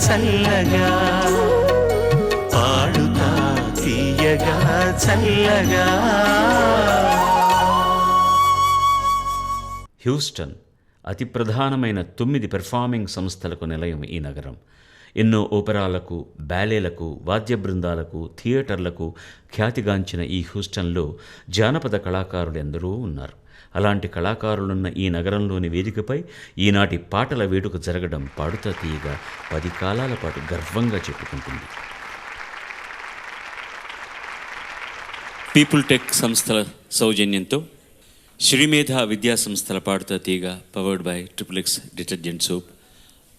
చల్లగా పాడుతా తీయగా చల్లగా. హ్యూస్టన్ అతి ప్రధానమైన 9 పెర్ఫార్మింగ్ సంస్థలకు నిలయం ఈ నగరం. ఎన్నో ఓపెరాలకు, బ్యాలేలకు, వాద్య బృందాలకు, థియేటర్లకు ఖ్యాతిగాంచిన ఈ హ్యూస్టన్లో జానపద కళాకారులు ఎందరో ఉన్నారు. అలాంటి కళాకారులున్న ఈ నగరంలోని వేదికపై ఈనాటి పాటల వేడుక జరగడం పాడుతా తీయగా 10 కాలాల పాటు గర్వంగా చెప్పుకుంటుంది. పీపుల్ టెక్ సంస్థల సౌజన్యంతో శ్రీమేధ విద్యా సంస్థల పాడుతా తీగ powered by XXX detergent soap,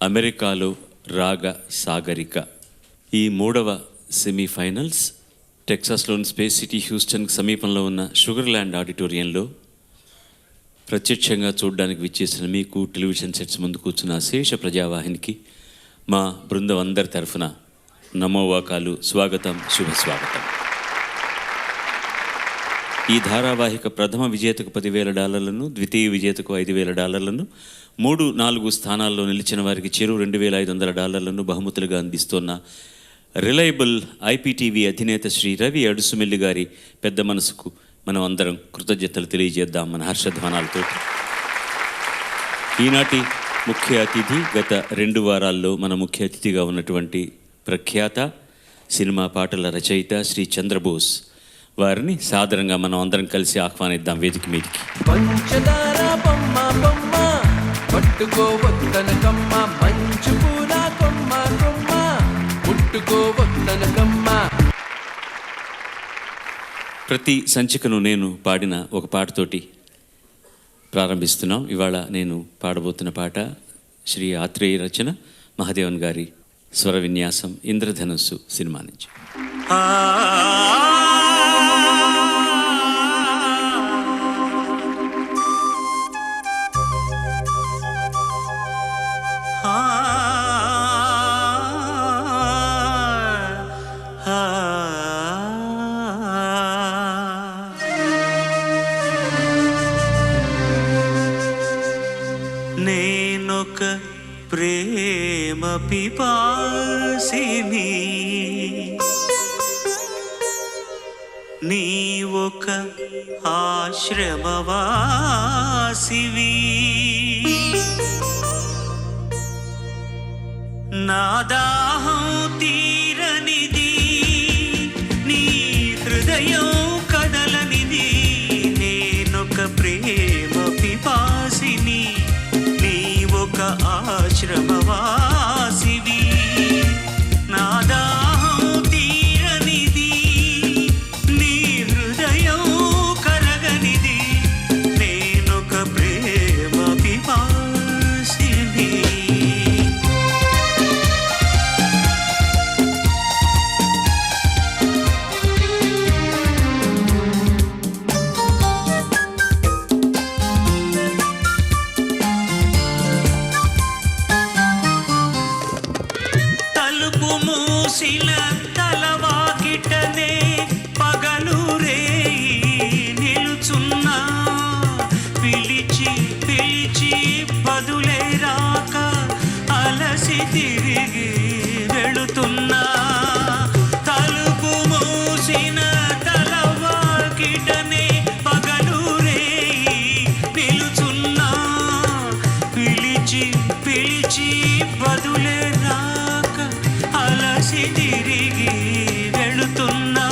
అమెరికాలో రాగ సాగరిక ఈ 3వ సెమీఫైనల్స్ టెక్సాస్లోని స్పేస్ సిటీ హ్యూస్టన్కి సమీపంలో ఉన్న షుగర్ ల్యాండ్ ఆడిటోరియంలో ప్రత్యక్షంగా చూడడానికి విచ్చేసిన మీకు, టెలివిజన్ సెట్స్ ముందు కూర్చున్న శేష ప్రజావాహినికి మా బృందం అందరి తరఫున నమోవాకాలు, స్వాగతం, శుభస్వాగతం. ఈ ధారావాహిక ప్రథమ విజేతకు $10,000, ద్వితీయ విజేతకు $5,000, 3-4 స్థానాల్లో నిలిచిన వారికి చెరు $2,500 బహుమతులుగా అందిస్తున్న రిలయబుల్ IPTV అధినేత శ్రీ రవి అడుసుమెల్లి గారి పెద్ద మనసుకు మనం అందరం కృతజ్ఞతలు తెలియజేద్దాం మన హర్షధ్వానాలతో. ఈనాటి ముఖ్య అతిథి గత 2 వారాల్లో మన ముఖ్య అతిథిగా ఉన్నటువంటి ప్రఖ్యాత సినిమా పాటల రచయిత శ్రీ చంద్రబోస్ వారిని సాదరంగా మనం అందరం కలిసి ఆహ్వానిద్దాం వేదిక మీదకి. పంచదార బొమ్మ బొమ్మ పట్టుకోవద్దనకమ్మ, మంచు పూల కొమ్మ కొమ్మ ముట్టుకోవద్దనకమ్మ. ప్రతి సంచికను నేను పాడిన ఒక పాటతోటి ప్రారంభిస్తున్నాం. ఇవాళ నేను పాడబోతున్న పాట శ్రీ ఆత్రేయ రచన, మహాదేవన్ గారి స్వర విన్యాసం, ఇంద్రధనుస్సు సినిమా నుంచి. నేనొక ప్రేమ పిపాసిని, నీ ఒక ఆశ్రమవాసివి, నా దాహం తీరనిది, నీ హృదయం కదలనిది. నేనొక ప్రేమ పిపాసిని, నీ ఒక ఆశ్రమవాసివి, నా దాహం తీరనిది, నీ హృదయం కరగనిది. నేనొక ప్రేమ పిపాసిని. తలుపు మూసిన తలవాకిటనే పగలు రేయి నిలుచున్నా, పిలిచి పిలిచి బదులే రాక అలసి తిరిగి వెళుతున్నా. తలుపు మూసిన తలవాకిటనే పగలు రేయి నిలుచున్నా, పిలిచి పిలిచి బదులే రాక అలసి తిరిగి వెళుతున్నా.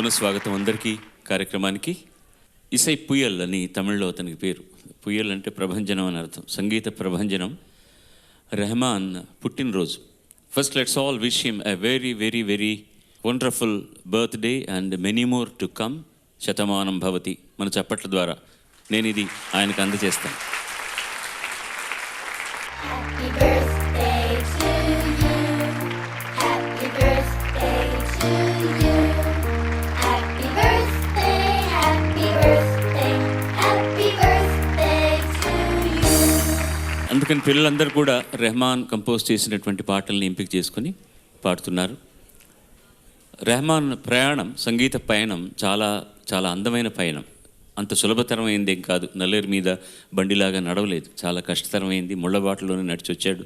పునఃస్వాగతం అందరికీ కార్యక్రమానికి. ఇసై పుయల్ అని తమిళ్లో అతనికి పేరు. పుయల్ అంటే ప్రభంజనం అని అర్థం, సంగీత ప్రభంజనం. రెహమాన్ పుట్టినరోజు. First let's all wish him a very very very wonderful birthday and many more to come. Shatamanam Bhavati మన చప్పట్ల ద్వారా నేను ఇది ఆయనకు అందజేస్తాను. అందుకని పిల్లలందరూ కూడా రెహమాన్ కంపోజ్ చేసినటువంటి పాటల్ని ఎంపిక చేసుకొని పాడుతున్నారు. రెహమాన్ ప్రయాణం, సంగీత పయనం చాలా చాలా అందమైన పయనం. అంత సులభతరమైంది ఏం కాదు. నల్లేరు మీద బండిలాగా నడవలేదు, చాలా కష్టతరమైంది. ముళ్ళబాటలోనే నడిచి వచ్చాడు.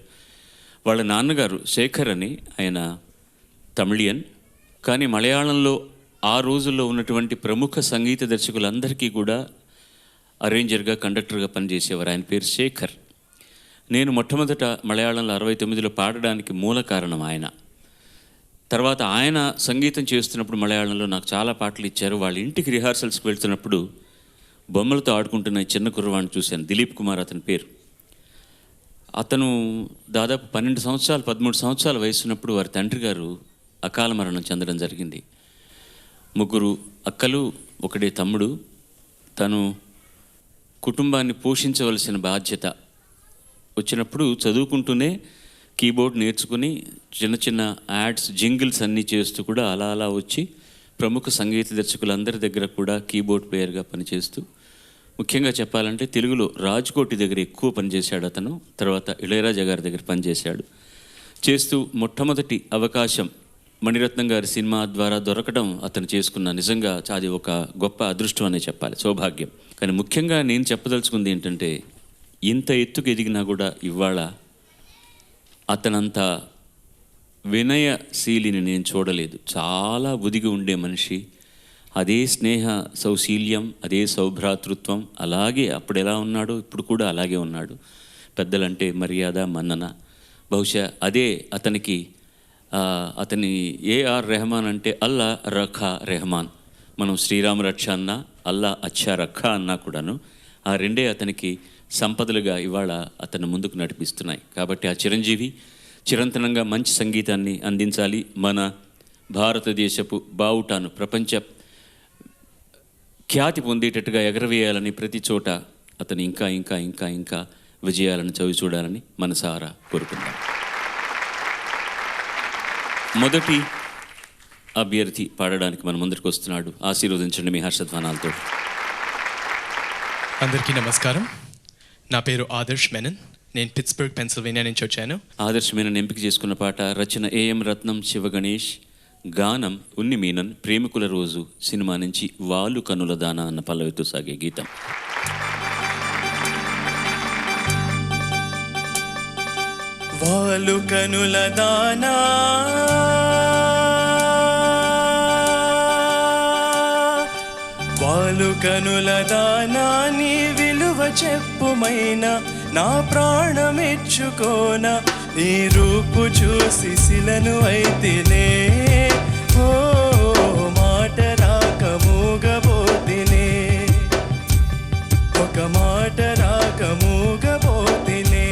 వాళ్ళ నాన్నగారు శేఖర్ అని, ఆయన తమిళియన్, కానీ మలయాళంలో ఆ రోజుల్లో ఉన్నటువంటి ప్రముఖ సంగీత దర్శకులందరికీ కూడా అరేంజర్గా, కండక్టర్గా పనిచేసేవారు. ఆయన పేరు శేఖర్. నేను మొట్టమొదట మలయాళంలో 69లో పాడడానికి మూల కారణం ఆయన. తర్వాత ఆయన సంగీతం చేస్తున్నప్పుడు మలయాళంలో నాకు చాలా పాటలు ఇచ్చారు. వాళ్ళ ఇంటికి రిహార్సల్స్కి వెళ్తున్నప్పుడు బొమ్మలతో ఆడుకుంటున్న చిన్న కుర్రవాడిని చూశాను. దిలీప్ కుమార్ అతని పేరు. అతను దాదాపు 12 సంవత్సరాలు 13 సంవత్సరాల వయసున్నప్పుడు వారి తండ్రి గారు అకాల మరణం చెందడం జరిగింది. 3 అక్కలు, ఒకడే తమ్ముడు. తను కుటుంబాన్ని పోషించవలసిన బాధ్యత వచ్చినప్పుడు చదువుకుంటూనే కీబోర్డ్ నేర్చుకుని చిన్న చిన్న యాడ్స్, జింగిల్స్ అన్నీ చేస్తూ కూడా అలా అలా వచ్చి ప్రముఖ సంగీత దర్శకులందరి దగ్గర కూడా కీబోర్డ్ ప్లేయర్గా పనిచేస్తూ, ముఖ్యంగా చెప్పాలంటే తెలుగులో రాజ్కోటి దగ్గర ఎక్కువ పనిచేశాడు అతను. తర్వాత ఇళయరాజా గారి దగ్గర పనిచేశాడు. చేస్తూ మొట్టమొదటి అవకాశం మణిరత్నం గారి సినిమా ద్వారా దొరకడం అతను చేసుకున్న నిజంగా అది ఒక గొప్ప అదృష్టం అనే చెప్పాలి, సౌభాగ్యం. కానీ ముఖ్యంగా నేను చెప్పదలుచుకుంది ఏంటంటే, ఇంత ఎత్తుకు ఎదిగినా కూడా ఇవాళ అతనంత వినయశీలిని నేను చూడలేదు. చాలా ఒదిగి ఉండే మనిషి. అదే స్నేహ సౌశీల్యం, అదే సౌభ్రాతృత్వం అలాగే అప్పుడు ఎలా ఉన్నాడో ఇప్పుడు కూడా అలాగే ఉన్నాడు. పెద్దలంటే మర్యాద, మన్నన. బహుశా అదే అతనికి అతని ఏఆర్ రెహమాన్ అంటే అల్లా రఖా రెహమాన్. మనం శ్రీరామ రక్ష అన్నా, అల్లా అచ్చా రఖా అన్నా కూడాను ఆ రెండే అతనికి సంపదలుగా ఇవాళ అతను ముందుకు నడిపిస్తున్నాయి. కాబట్టి ఆ చిరంజీవి చిరంతనంగా మంచి సంగీతాన్ని అందించాలి. మన భారతదేశపు బావుటాను ప్రపంచ ఖ్యాతి పొందేటట్టుగా ఎగరవేయాలని, ప్రతి చోట అతను ఇంకా ఇంకా ఇంకా ఇంకా విజయాలను చవి చూడాలని మనసారా కోరుకుందాం. మొదటి అభ్యర్థి పాడడానికి మన ముందరికి వస్తున్నాడు. ఆశీర్వదించండి మీ హర్షధ్వానాలతో. అందరికీ నమస్కారం. నా పేరు ఆదర్శ్ మెనన్. నేను పిట్స్బర్గ్, పెన్సిల్వేనియా నుంచి వచ్చాను. ఆదర్శ్ మెనన్ ఎంపిక చేసుకున్న పాట రచన ఏఎం రత్నం, శివగణేష్, గానం ఉన్ని మీనన్. ప్రేమికుల రోజు సినిమా నుంచి వాలు కనుల దాన అన్న పల్లవితో సాగే గీతం. వాలు కనుల దానా వాలు కనుల దానా నీ విలువ చెప్పుమైనా నా ప్రాణమెచ్చుకోన నీ రూపు చూసి శిలను అయితేనే ఓ మాట రాక మూగబోతినే ఒక మాట రాక మూగబోతినే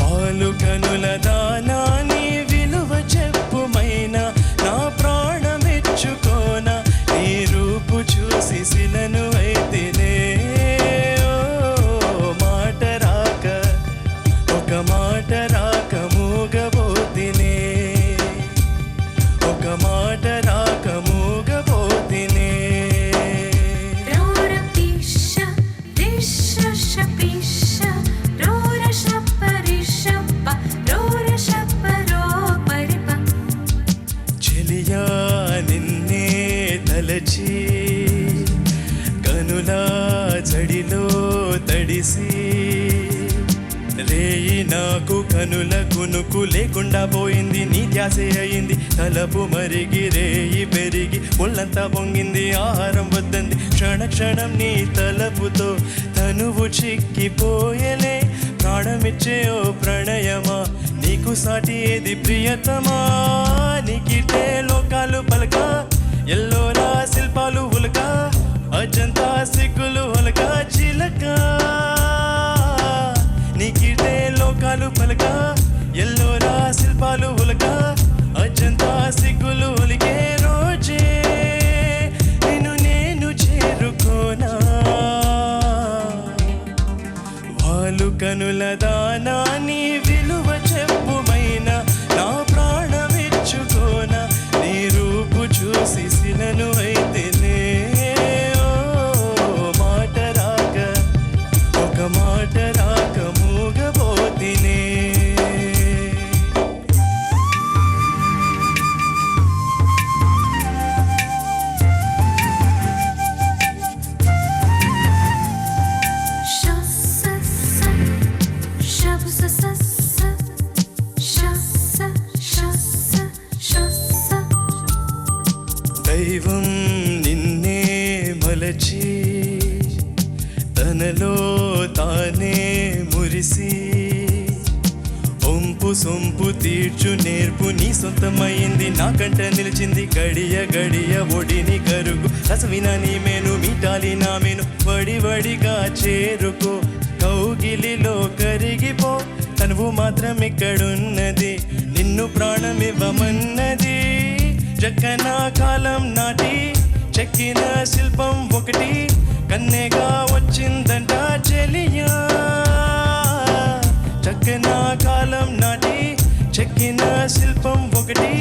వాలు కనుల దానా నీ విలువ చెప్పుమైనా నా ప్రాణమెచ్చుకోన నీ రూపు చూసి శిలను అయితేనే ఓ మాట రాక ఒక మాట రాక మూగబోతినే ఒక మాట రాక మూగబోతినే. చెలియా నిన్నే తలచి కనులా జడిలో తడిసి రేయి నాకు కనుల కునుకు లేకుండా పోయింది. నీ ధ్యాసే అయింది తలపు మరిగి రేయి పెరిగి ఒళ్ళంతా పొంగింది. ఆహారం వద్దంది క్షణ క్షణం నీ తలపుతో తనువు చిక్కిపోయలే ప్రాణమిచ్చే ఓ ప్రణయమా నీకు సాటి ఏది ప్రియతమా నీకిటే లోకాలు పలక ఎల్లోరా శిల్పాలు ఉలక అజంతా సిగ్గులు ఉలక చిలక నీకిటే లోకాలు పలక ఎల్లోరా శిల్పాలు ఉలక అజంతా సిగ్గులు ఉలికే రోజే నిన్ను నేను చేరుకోనా వాలు కనుల దానా నీ విలువ చెప్పుమైనా నా ప్రాణమిచ్చుకోనా నీ రూపు చూసి శిలను అయితేనే మాట రాక ఒక మాట రాక మూగబోతినే దైవం నిన్నే మలచి తనలో తానే మురిసి ఒంపు సొంపు తీర్చు నేర్పు నీ సొంతమైంది నాకంట నిలిచింది గడియ గడియ ఒడిని కరుగు రసవిన నీ మేను మీటాలి నా మేను వడివడిగా చేరుకో కౌగిలిలో కరిగిపో తనువు మాత్రం ఇక్కడున్నది నిన్ను ప్రాణమివ్వమన్నది జక్కన కాలం నాటి చెక్కిన శిల్పం ఒకటి కన్నెగా వచ్చిందంట చెలియా చక్కన కాలం నాటి చెక్కిన శిల్పం ఒకటి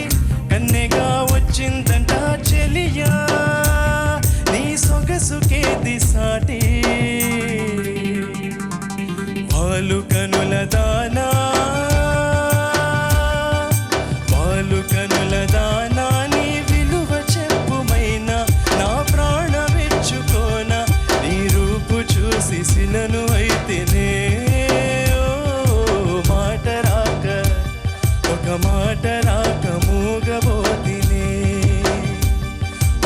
కన్నెగా వచ్చిందంట చెలియా నీ సొగసుకేది సాటి వాలు కనుల దానా వాలు కనుల దానా నీ విలువ చెప్పుమైనా నా ప్రాణమిచ్చుకోనా నీ రూపు చూసి శిలను అయితేనే మాట రాక ఒక మాట రాక మూగబోతినే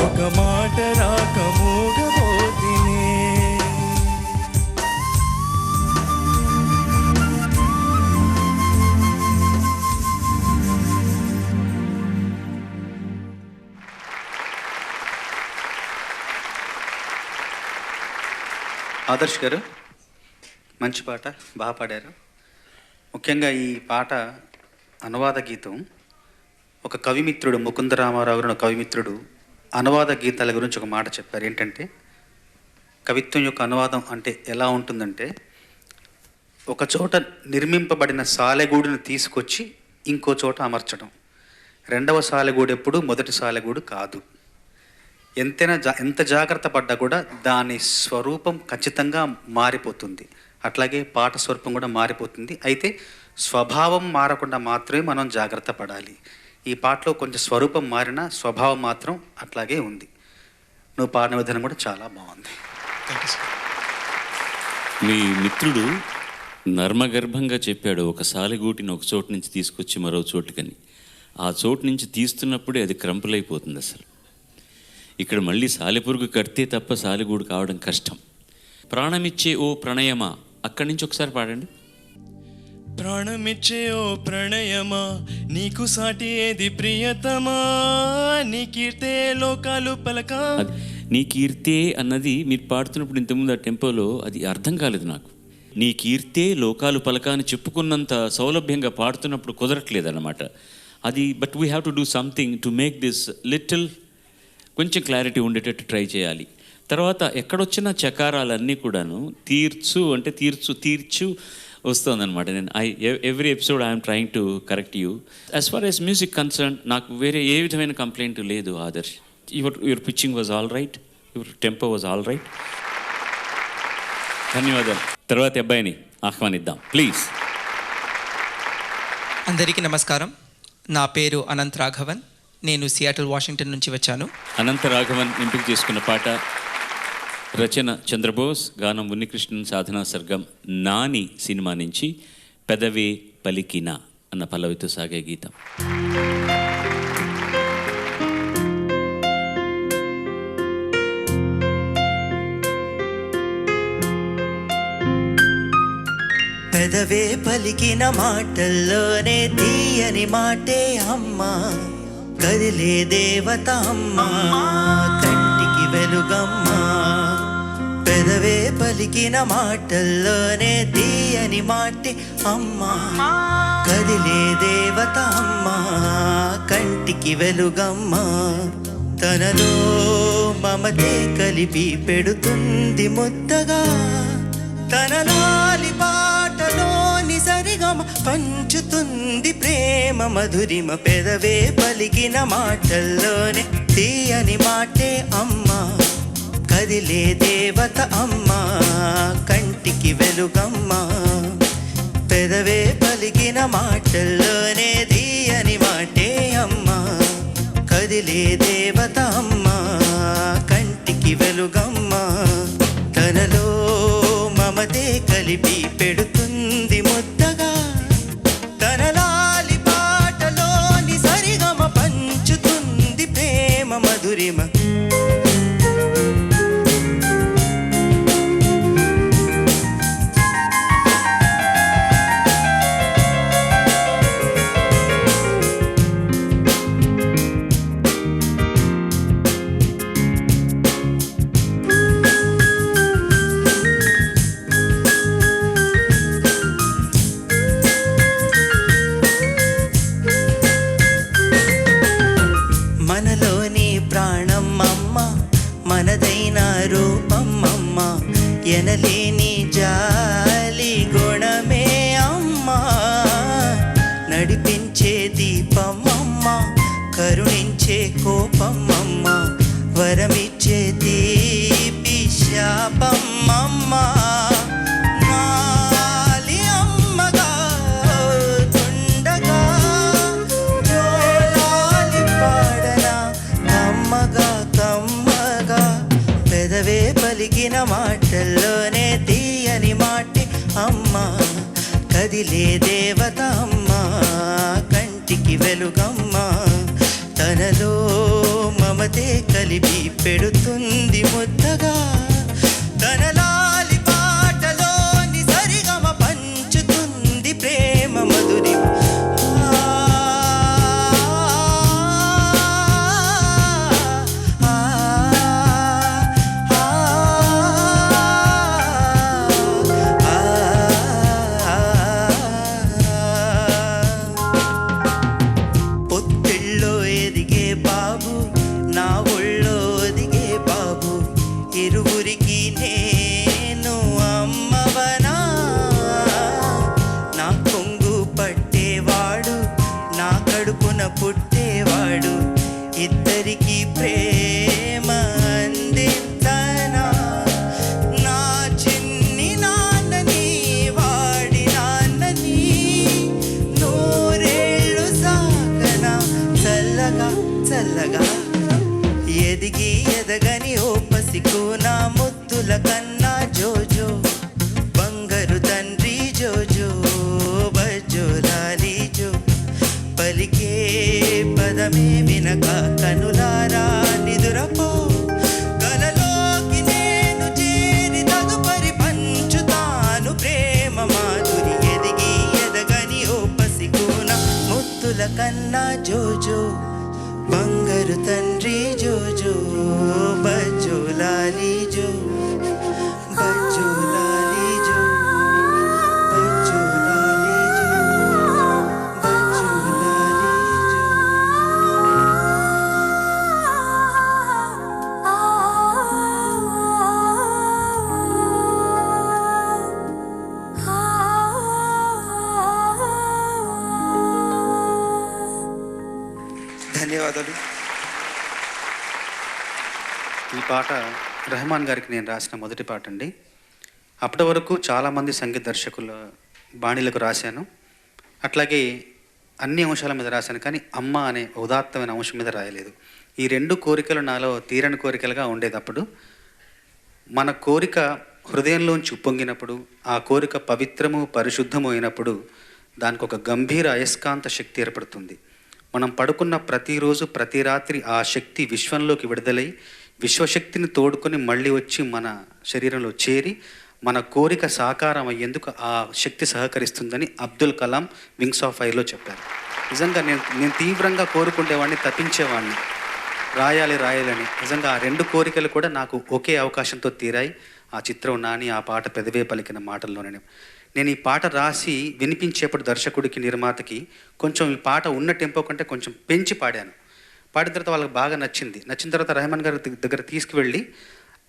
ఒక మాట రాక మూగబోతినే ఆదర్శ్ గారు మంచి పాట బాగా పాడారు. ముఖ్యంగా ఈ పాట అనువాద గీతం ఒక కవిమిత్రుడు ముకుందరామారావు గారు కవిమిత్రుడు అనువాద గీతాల గురించి ఒక మాట చెప్పారు. ఏంటంటే కవిత్వం యొక్క అనువాదం అంటే ఎలా ఉంటుందంటే ఒక చోట నిర్మింపబడిన సాలెగూడును తీసుకొచ్చి ఇంకో చోట అమర్చడం. రెండవ సాలెగూడు ఎప్పుడు మొదటి సాలెగూడు కాదు. ఎంత జాగ్రత్త పడ్డా కూడా దాని స్వరూపం ఖచ్చితంగా మారిపోతుంది. అట్లాగే పాట స్వరూపం కూడా మారిపోతుంది. అయితే స్వభావం మారకుండా మాత్రమే మనం జాగ్రత్త పడాలి. ఈ పాటలో కొంచెం స్వరూపం మారినా స్వభావం మాత్రం అట్లాగే ఉంది. నువ్వు పాడిన విధానం కూడా చాలా బాగుంది. మీ మిత్రుడు నర్మగర్భంగా చెప్పాడు, ఒక సాలెగూటిని ఒక చోటు నుంచి తీసుకొచ్చి మరో చోటుకని. ఆ చోటు నుంచి తీస్తున్నప్పుడే అది క్రంపులైపోతుంది. అసలు ఇక్కడ మళ్ళీ సాలెపురుగు కడితే తప్ప సాలెగూడు కావడం కష్టం. ప్రాణమిచ్చే ఓ ప్రణయమా, అక్కడి నుంచి ఒకసారి పాడండి. ప్రాణమిచ్చే ఓ ప్రణయమా నీకు సాటి ఏది ప్రియతమా నీ కీర్తే లోకాలు పలక. నీ కీర్తే అన్నది మీరు పాడుతున్నప్పుడు ఇంతకుముందు ఆ టెంపోలో అది అర్థం కాలేదు నాకు. నీ కీర్తే లోకాలు పలక అని చెప్పుకున్నంత సౌలభ్యంగా పాడుతున్నప్పుడు కుదరట్లేదు అన్నమాట అది. But we have to do something to make this little కొంచెం క్లారిటీ ఉండేటట్టు ట్రై చేయాలి. తర్వాత ఎక్కడొచ్చిన చకారాలన్నీ కూడాను తీర్చు అంటే తీర్చు వస్తుందన్నమాట. నేను every episode I'm trying to correct you. As far as music concern నాకు వేరే ఏ విధమైన కంప్లైంట్ లేదు Adarsh. Your pitching was all right, your tempo was all right. ధన్యవాదాలు. తర్వాత అబ్బాయిని ఆహ్వానిద్దాం ప్లీజ్. అందరికీ నమస్కారం. నా పేరు అనంత్ రాఘవన్. నేను సియాటిల్ వాషింగ్టన్ నుంచి వచ్చాను. అనంత రాఘవన్ ఎంపిక చేసుకున్న పాట రచన చంద్రబోస్, గానం ఉన్నికృష్ణన్, సాధనా సర్గం. నాని సినిమా నుంచి పెదవే పలికిన అన్న పల్లవితో సాగే గీతం. పెదవే పలికిన మాటల్లోనే తీయని మాటే అమ్మా, కదిలే దేవత అమ్మా, కంటికి వెలుగమ్మా. పెదవే పలికిన మాటల్లోనే తీయని మాటే అమ్మా, కదిలే దేవత అమ్మా, కంటికి వెలుగమ్మా. తనలో మమతే కలిపి పెడుతుంది ముద్దగా, తన లాలి పాటలోని సరిగమ పంచుతుంది ప్రేమ మధురిమ. పెదవే పలికిన మాటల్లోనే తీయని మాటే అమ్మా, కదిలే దేవత అమ్మా, కంటికి వెలుగమ్మా. పెదవే పలికిన మాటల్లోనే తీయని మాటే అమ్మా, కదిలే దేవత అమ్మా, కంటికి వెలుగమ్మా. తనలో మమతే కలిపి పెడుతుంది ముద్దగా, తన లాలి పాటలోని సరిగమ పంచుతుంది ప్రేమ మధురిమ. మనలోని ప్రాణం అమ్మ, మనదైన రూపం అమ్మ, ఎనలేని జాలి గుణమే అమ్మ, నడిపించే దీపం అమ్మ, కరుణించే కోపం అమ్మ, వరమిచ్చే తీపి శాపం అమ్మ. నాలి అమ్మగా తుండగా జోలాలి పాడనా కమ్మగా కమ్మగా. పెదవే పలికిన మాటల్లోనే తీయని మాటే అమ్మా, కదిలే దేవత అమ్మా, కంటికి వెలుగమ్మా. తనలో మమతే కలిపి పెడుతుంది ముద్దగా, తన లాలి పాటలోని సరిగమ పంచుతుంది ప్రేమ మధురి. పొత్తిళ్ళో ఎదిగే బాబు, నా ఒళ్ళో ఒదిగే బాబు, ఇరువురికి నేను అమ్మవనా. నా కొంగు పట్టేవాడు, నా కడుపున పుట్టేవాడు, ఇద్దరికి ప్రేమ అందించనా. నా చిన్ని నాన్నని వాడి నాన్నని నూరేళ్ళు సాగనా చల్లగా చల్లగా. ఎదిగి ఎదగని ఓ పసికు నా ముద్దుల కన్నా జోజో, బంగారు తండ్రి జోజో, బజ్జోలాలి జో. పలికే పదమే వినక కనులారా నిదురపో, కలలోకి నేను చేరి తదుపరి పంచుతాను ప్రేమ మాధురి. ఎదిగి ఎదగని ఓ పసికోన ముద్దుల కన్నా జోజో, బంగారు తండ్రి జోజో, బజ్జోలాలి జో, బజ్జోలాలి జో, బజ్జోలాలి జో, బజ్జోలాలి జో. ధన్యవాదాలు. ఈ పాట రెహమాన్ గారికి నేను రాసిన మొదటి పాట అండి. అప్పటి వరకు చాలామంది సంగీత దర్శకుల బాణీలకు రాశాను, అట్లాగే అన్ని అంశాల మీద రాశాను, కానీ అమ్మ అనే ఉదాత్తమైన అంశం మీద రాయలేదు. ఈ రెండు కోరికలు నాలో తీరని కోరికలుగా ఉండేది. అప్పుడు మన కోరిక హృదయంలోంచి ఉప్పొంగినప్పుడు, ఆ కోరిక పవిత్రము పరిశుద్ధము అయినప్పుడు దానికి ఒక గంభీర అయస్కాంత శక్తి ఏర్పడుతుంది. మనం పడుకున్న ప్రతిరోజు ప్రతి రాత్రి ఆ శక్తి విశ్వంలోకి విడుదలై విశ్వశక్తిని తోడుకొని మళ్ళీ వచ్చి మన శరీరంలో చేరి మన కోరిక సాకారం అయ్యేందుకు ఆ శక్తి సహకరిస్తుందని అబ్దుల్ కలాం వింగ్స్ ఆఫ్ ఫైర్లో చెప్పారు. నిజంగా నేను తీవ్రంగా కోరుకుంటేవాడిని, తప్పించేవాడిని రాయాలని. నిజంగా ఆ 2 కోరికలు కూడా నాకు ఒకే అవకాశంతో తీరాయి. ఆ చిత్రం నాని, ఆ పాట పెదవే పలికిన మాటల్లోనే. నేను ఈ పాట రాసి వినిపించేప్పుడు దర్శకుడికి, నిర్మాతకి కొంచెం ఈ పాట ఉన్న టెంపో కంటే కొంచెం పెంచి పాడాను. పాడిన తర్వాత వాళ్ళకి బాగా నచ్చిన తర్వాత రెహమాన్ గారి దగ్గర తీసుకువెళ్ళి,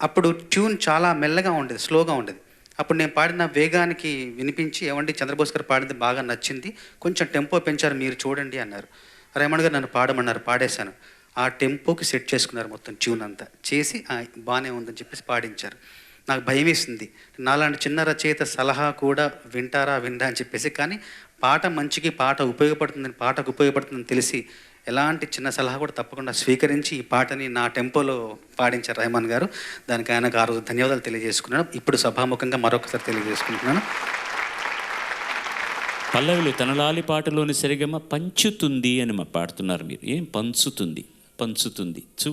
అప్పుడు ట్యూన్ చాలా మెల్లగా ఉండేది, స్లోగా ఉండేది. అప్పుడు నేను పాడిన వేగానికి వినిపించి, ఏమండి చంద్రబోస్ గారు పాడింది బాగా నచ్చింది, కొంచెం టెంపో పెంచారు, మీరు చూడండి అన్నారు. రెహమాన్ గారు నన్ను పాడమన్నారు, పాడేశాను. ఆ టెంపోకి సెట్ చేసుకున్నారు మొత్తం ట్యూన్ అంతా చేసి, బాగానే ఉందని చెప్పేసి పాడించారు. నాకు భయం వేసింది, నాలాంటి చిన్న రచయిత సలహా కూడా వింటారా అని చెప్పేసి. కానీ పాటకు ఉపయోగపడుతుందని తెలిసి ఎలాంటి చిన్న సలహా కూడా తప్పకుండా స్వీకరించి ఈ పాటని నా టెంపోలో పాడించారు రెహమాన్ గారు. దానికి ఆయనకు ఆ రోజు ధన్యవాదాలు తెలియజేసుకున్నాను. ఇప్పుడు సభాముఖంగా మరొకసారి తెలియజేసుకుంటున్నాను. పల్లవిలో తనలాలి పాటలోని సరిగమ పంచుతుంది అని పాడుతున్నారు మీరు. ఏం పంచుతుంది? సో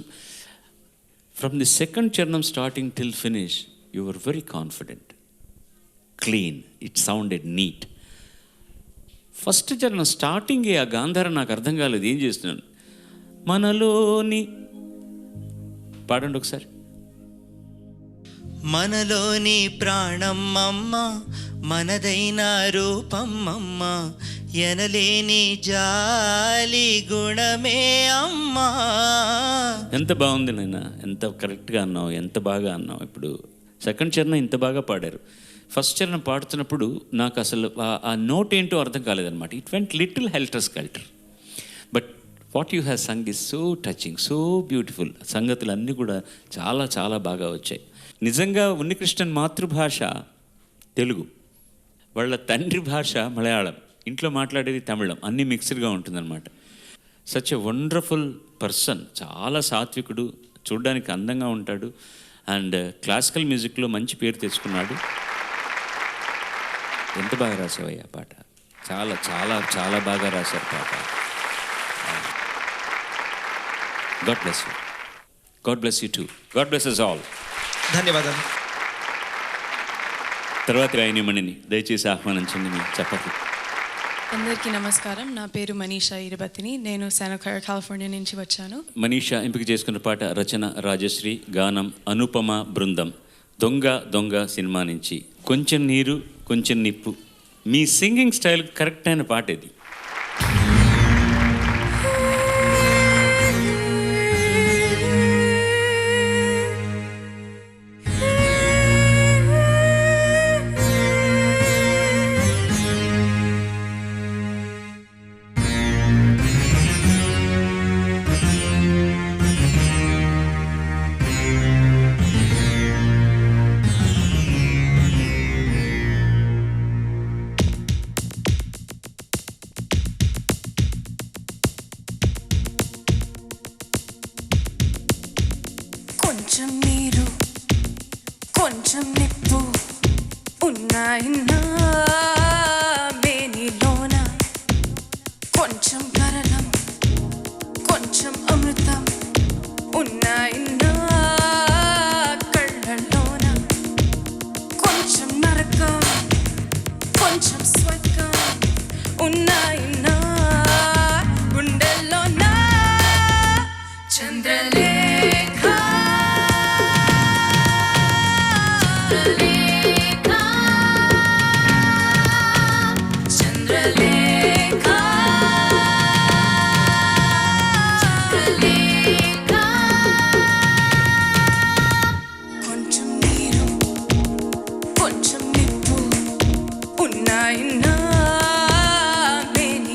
ఫ్రమ్ ది సెకండ్ చరణం starting till finish you were very confident, clean, it sounded neat. First చరణం స్టార్టింగే ఆ గాంధారం నాకు అర్థం కాలేదు, ఏం చేస్తున్నాను. మనలోని పాడండి ఒకసారి. మనలోని ప్రాణం అమ్మ, మనదైన రూపం అమ్మ, ఎనలేని జాలి గుణమే అమ్మా. ఎంత బాగుంది నాయన, ఎంత కరెక్ట్గా అన్నావు, ఎంత బాగా అన్నావు. ఇప్పుడు సెకండ్ చరణం ఇంత బాగా పాడారు. ఫస్ట్ చరణం పాడుతున్నప్పుడు నాకు అసలు ఆ నోట్ ఏంటో అర్థం కాలేదన్నమాట. It went little helter skelter. But what you have sung is so touching, so beautiful. సంగతులు అన్నీ కూడా చాలా చాలా బాగా వచ్చాయి. నిజంగా ఉన్నికృష్ణన్ మాతృభాష తెలుగు, వాళ్ళ తండ్రి భాష మలయాళం, ఇంట్లో మాట్లాడేది తమిళం, అన్నీ మిక్స్డ్గా ఉంటుందన్నమాట. సచ్ ఎ వండర్ఫుల్ పర్సన్, చాలా సాత్వికుడు, చూడ్డానికి అందంగా ఉంటాడు, అండ్ క్లాసికల్ మ్యూజిక్లో మంచి పేరు తెచ్చుకున్నాడు. ఎంత బాగా రాసావయ్యా పాట, చాలా చాలా చాలా బాగా రాశారు పాట. God bless you. God bless you two. God bless us all. ధన్యవాదాలు. తర్వాత రాయనిమణిని దయచేసి ఆహ్వానించండి. మీరు చెప్పండి. అందరికీ నమస్కారం. నా పేరు మనీషా ఇరబతిని. నేను శాంటా క్లారా కాలిఫోర్నియా నుంచి వచ్చాను. మనీషా ఎంపిక చేసుకున్న పాట రచన రాజశ్రీ, గానం అనుపమ బృందం. దొంగ దొంగ సినిమా నుంచి కొంచెం నీరు కొంచెం నిప్పు. మీ సింగింగ్ స్టైల్ కరెక్ట్ అయిన పాట ఇది. కొంచెం నీరు కొంచెం నిప్పు ఉన్నాయిన్నా మేనిలోన, కొంచెం కరళం కొంచెం అమృతం ఉన్నాయిన్నా కళ్ళలోన, కొంచెం నరకం కొంచెం స్వర్గం ఉన్నాయిన్నా గుండెల్లోన. చంద్రలేఖ కొంచెం నీరు కొంచెం నిప్పు ఉన్నాయిన్నా మేనిలోన,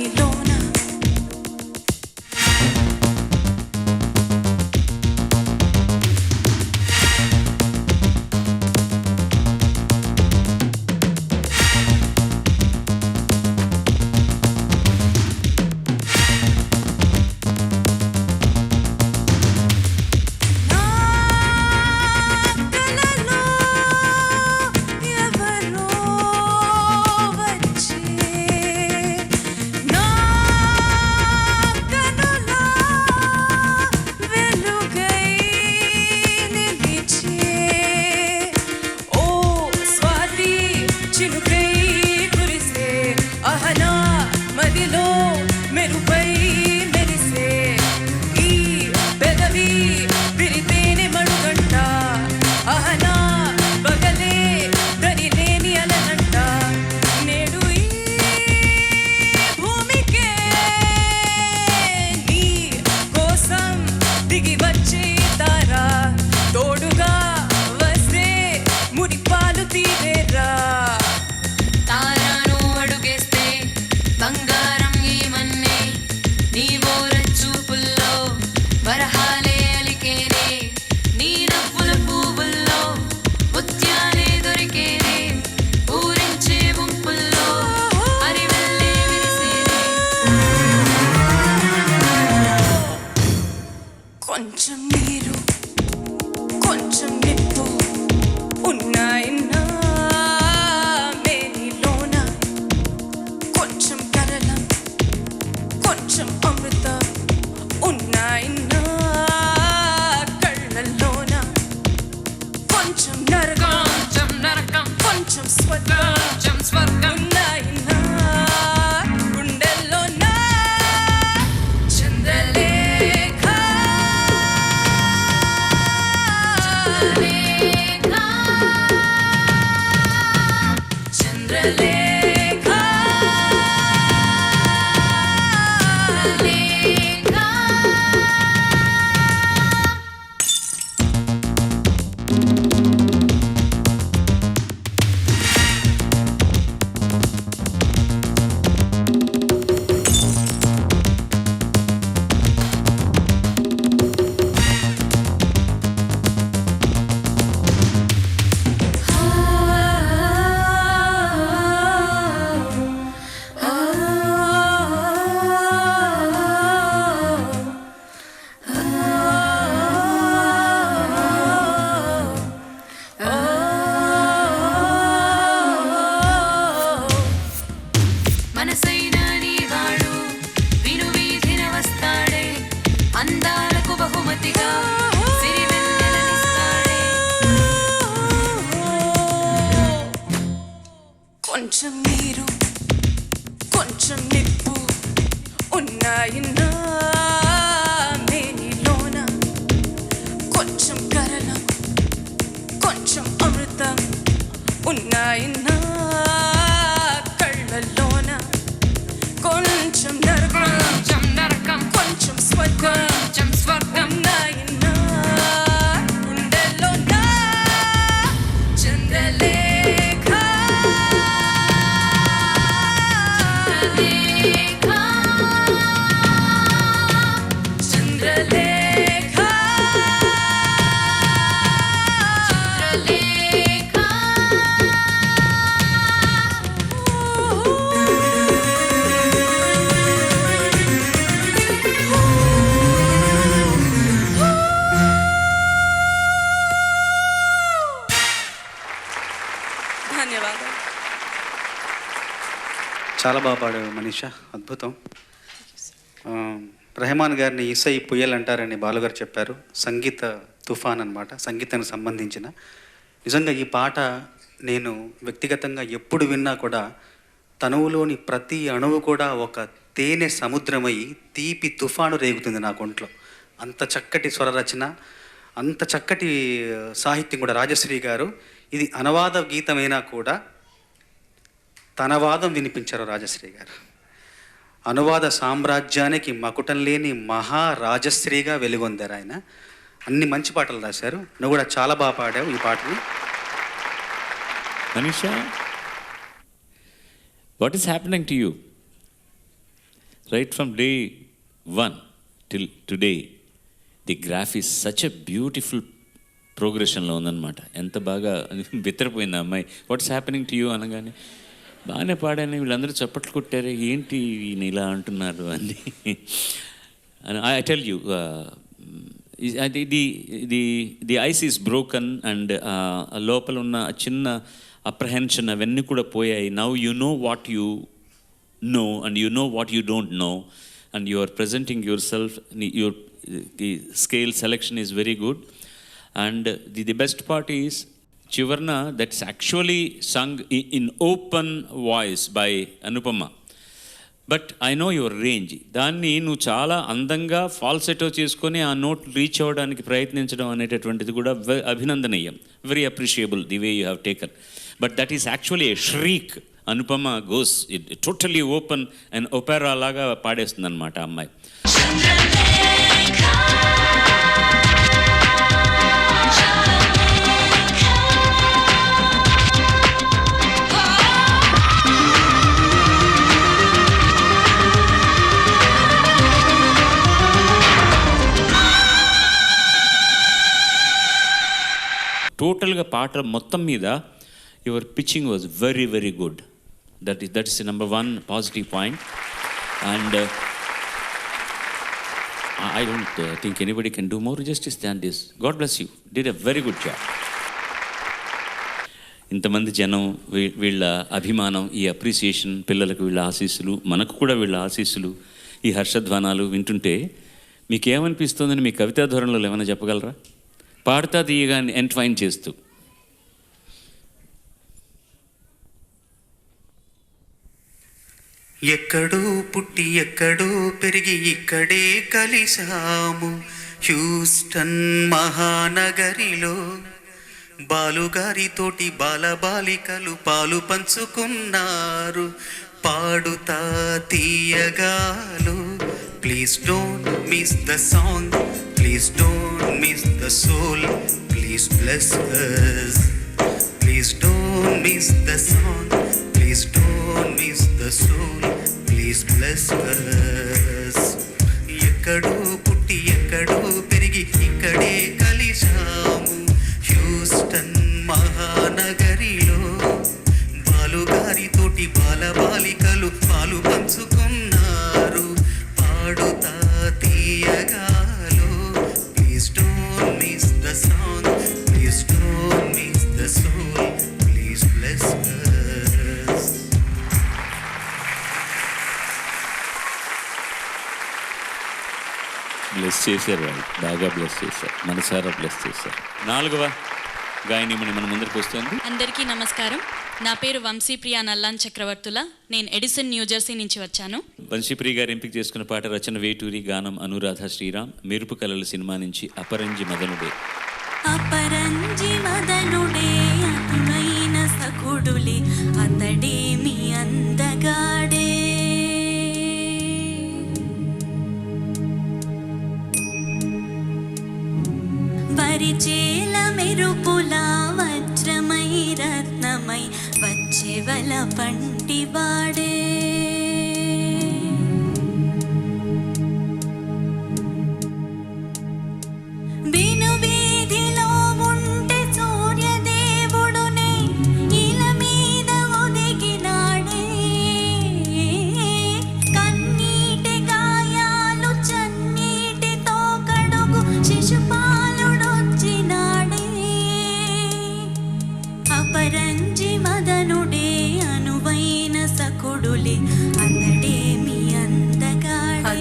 కొంచెం నరకం కొంచెం స్వర్గం ఉన్నాయి నా గుండెల్లో నా చంద్రలేఖ చంద్రలేఖ మనసైన నీవాడు విను వీధిన వస్తాడే అందాలకు బహుమతిగా సిరివెన్నెలనిస్తాడే కొంచెం నీరు కొంచెం నిప్పు ఉన్నాయి నా మేనిలోన కొంచెం కరలం కొంచెం అమృతం ఉన్నాయి నా కళ్ళలోన కొంచెం నరకం కొంచెం స్వర్గం ఉన్నాయి నా గుండెల్లో నా చంద్రలేఖ చంద్రలేఖ ధన్యవాదాలు. చాలా బాగా పాడావు మనీషా, అద్భుతం. రెహమాన్ గారిని ఇసై పుయ్యల్ అంటారని బాలుగారు చెప్పారు. సంగీత తుఫాన్ అన్నమాట, సంగీతానికి సంబంధించిన. నిజంగా ఈ పాట నేను వ్యక్తిగతంగా ఎప్పుడు విన్నా కూడా తనువులోని ప్రతి అణువు కూడా ఒక తేనె సముద్రమై తీపి తుఫాను రేగుతుంది నా ఒంట్లో. అంత చక్కటి స్వర రచన, అంత చక్కటి సాహిత్యం కూడా. రాజశ్రీ గారు ఇది అనువాద గీతమైనా కూడా తన వాదం వినిపించారు రాజశ్రీ గారు. అనువాద సామ్రాజ్యానికి మకుటం లేని మహారాజశ్రీగా వెలుగొందారు ఆయన. అన్ని మంచి పాటలు రాశారు. నువ్వు కూడా చాలా బాగా పాడావు ఈ పాటని. Manisha, what is happening to you? Right from day one till today, the graph is such a beautiful ప్రోగ్రెషన్లో ఉందన్నమాట. ఎంత బాగా బెత్తరపోయింది అమ్మాయి. వాట్స్ హ్యాపెనింగ్ టు యూ అనగానే బాగానే పాడాను, వీళ్ళందరూ చప్పట్లు కొట్టారు, ఏంటి ఈయన ఇలా అంటున్నారు అని. I tell you, the ice is broken and లోపల ఉన్న చిన్న అప్రహెన్షన్ అవన్నీ కూడా పోయాయి. Now you know what you know and you know what you don't know and you are presenting yourself. Your scale selection is very good. And the best part is Chivarna, that's actually sung in open voice by Anupama. But I know your range. దాన్ని నువ్వు చాలా అందంగా ఫాల్సెటో చేసుకొని ఆ note reach అవ్వడానికి ప్రయత్నించడం అనేటటువంటిది కూడా అభినందనీయం. Very appreciable the way you have taken. But that is actually a shriek. Anupama goes totally open and opera లాగా పాడేస్తుంది అనమాట అమ్మాయి. టోటల్గా పాట మొత్తం మీద your pitching was very very good. That is number one positive point. And I don't think anybody can do more justice than this. God bless you, did a very good job. ఇంతమంది జనం, వీళ్ళ అభిమానం, ఈ appreciation, పిల్లలకు వీళ్ళ ఆశీస్సులు, మనకు కూడా వీళ్ళ ఆశీస్సులు, ఈ హర్షధ్వానాలు వింటుంటే మీకేమనిపిస్తుందని మీ కవితా ధోరణిలో ఏమైనా చెప్పగలరా? పాడతా తీయగా ఎంట్వైన్ చేస్తూ ఎక్కడో పుట్టి ఎక్కడో పెరిగి ఇక్కడే కలిశాము హ్యూస్టన్ మహానగరిలో. బాలుగారితోటి బాలబాలికలు పాలు పంచుకున్నారు పాడుతా తీయగాలు. Please don't miss the song, please don't miss the soul, please bless us. Please don't miss the song, please don't miss the soul, please bless us. ఎక్కడో పుట్టి ఎక్కడో పెరిగి ఇక్కడే కలిశాము హ్యూస్టన్ మహానగరిలో. బాలుగారితోటి బాలబాలికలు పాలు పంచుకున్నారు పాడుతా తీయగాలు. Please don't miss the song, please don't miss the soul, please bless us. Bless చేశారు వాళ్ళు, బాగా బ్లెస్ చేశారు, మనసారా బ్లెస్ చేశారు. 4వ గాయనిమణి మన ముందరికి వస్తుంది. అందరికీ నమస్కారం. నా పేరు వంశీప్రియ నల్లాన్ చక్రవర్తుల. నేను ఎడిసన్ న్యూజెర్సీ నుంచి వచ్చాను. వంశీప్రియ గారు ఎంపిక చేసుకున్న పాట రచన వేటూరి, గానం అనురాధ శ్రీరామ్. మెరుపు కళల సినిమా నుంచి అపరంజి మదనుడే. అపరంజి మదనుడే అతులైన సకుడులే అతడే మీ అందగాడే. పరిచేల మెరుపుల వజ్రమై రత్నమై వచ్చేవల పంటివాడే. అపరంజి మదనుడే అనువైన సకుడులే అతడే మీ అందగాడే.